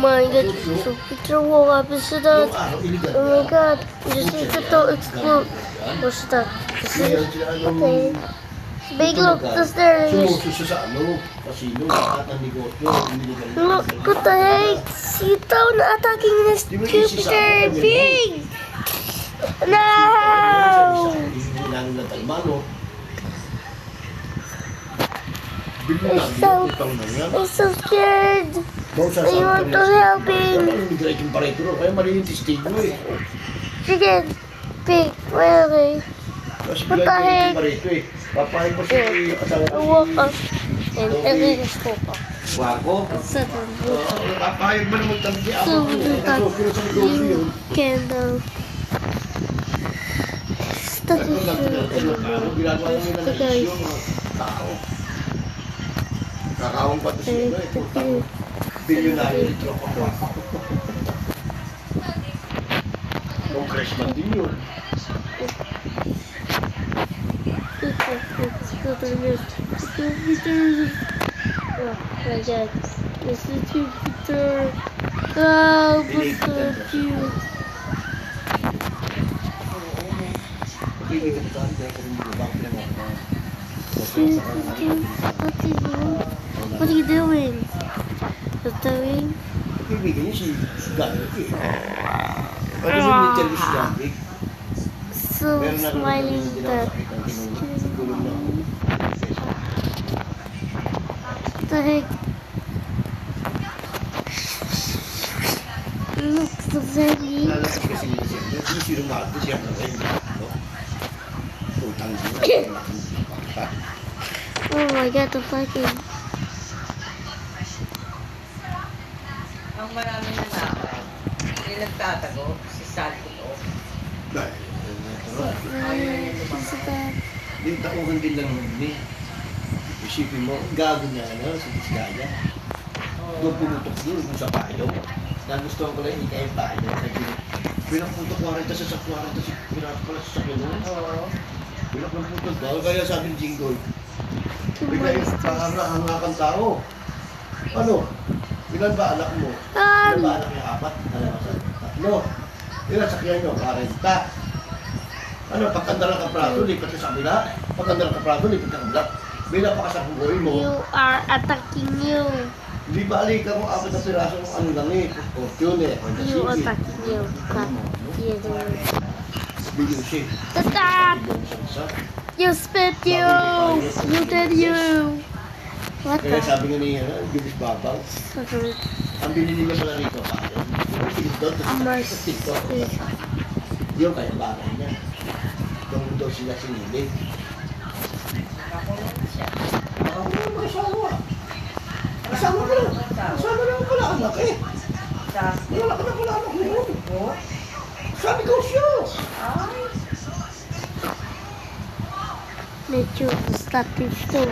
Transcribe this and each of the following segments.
my god, so Peter what happens to that? Oh my god, just need to explode. What's that? Is it? Okay. Big look, there is. Sumususo sa ano, kasino, lahat ng negosyo, Look, what the heck? Sitaw na attacking this Jupiter Pig! No! I'm so scared. I want to help him. Kaya mali yung testigo eh. Sige, Pig, where are they? What the heck? Papayag mo si asawa ko. Walk up. And everything is walk up. Wako? Seven, walk up. Papayag mo na magtampi ako. So, you can start to the guys. Kakawang pa ito siya. Bilyonaryo dito ako. Congressman din yun. Jupiter. Oh my god. This is Jupiter. Oh, but you. What are you doing? What's doing? Kaibigan niya si Gambit eh. Pwede siya ni-interview si Gambit. So smiling that. What the heck? Look, so very. Lalaki kasi niya siya. Hindi siya lumato siya ng rin. Utang siya. Oh my god, the fucking. Ang marami na nakay, hindi nagtatago si Salto to. Dahil, So bad. yung tauhan din lang ni. Isipin mo, gago niya si Vizcaya. Doon pumutok yun sa payo. Nagustuhan ko lang, hindi kaya payo. Pinaputok 40 sa 40, pinaputok pala sa sakyo nun. Pinaputok daw, kaya sabi ni Jingoy, bigla yung hangakan tao. Ano? Ilan ba anak mo? Ilan ba anak niya? 4? 3? Ilan sakyan nyo? 40. Ano, pagkanda ng kaprato, lipat ka sa kabila. Pagkanda ng kaprato, lipat ka sa kabila. Bila pa ka sa kugoy mo. You are attacking you. Hindi ba alika mo 4 na piraso ng ano lang eh. Fortune eh. You attacking you. Cut. Yeah, Bigyan siya. stop! You spit you! You did you! What Kaya the? sabi nga niya, Gibis Babaw. Ang binili niya pala rito kayo. TikTok. Yung kaya bagay niya. Yung daw sila sinili. Nakakulong siya. Ang mga asawa. Asawa ka lang. Asawa lang pala anak eh. Wala ka na pala anak mo. Sabi ko siya. Ay, Medyo status to.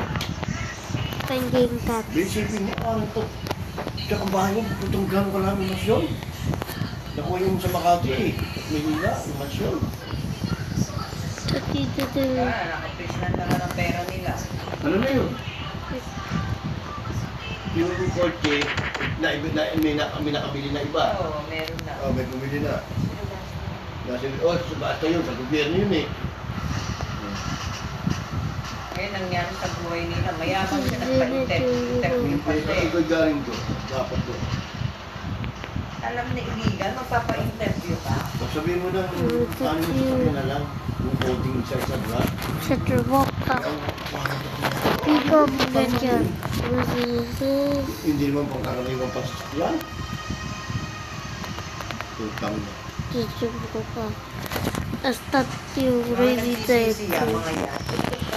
Panggang tap. Bisipin mo, ano to? Sa kabahay mo, putong gano'n ka lang ng masyon. Nakuha yung sa Makati eh. At Manila, yung masyon. nakapis na naman ang pera nila. Ano na yun? Yung korte, may nakabili na iba. Oo, meron na. May bumili na. Basta yun, sa gobyerno yun eh. Ngayon, nangyari sa buhay nila. Mayaman siya nagpa-interview pa siya eh. Ikaw galing ko, dapat ko. Alam na illegal, magpapa-interview ka. Sabihin mo na, paano mo sasabihin na lang, yung voting sa isa blood. Sa trabok ka. Pick up ganyan. Hindi naman pangkaraniwang pasasakyan. Tutang na. Dito ko pa. Hasta yung ready Mga nagsisisi, tayo. mga yan.